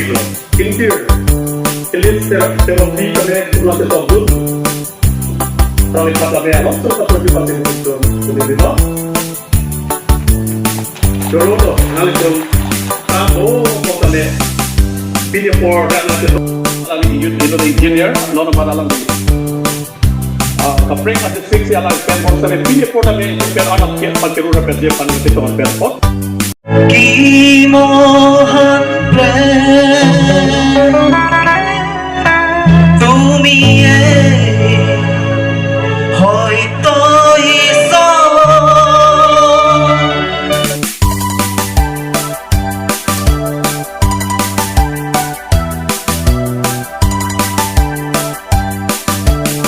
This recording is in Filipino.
biglo. Kintir. Ilis terapi kami ulas tersebut. Kami pada mealok serta pergi itu sendiri no. Dulu tuh ngalih tuh. Kok kami video for that nanti lagi YouTube itu engineer, nono pada lagi. Kapring ada fix ya lagi pen mau sampai video for kami pen anak kiat pakai rura pen dia paling itu cuma pen pot. Kimo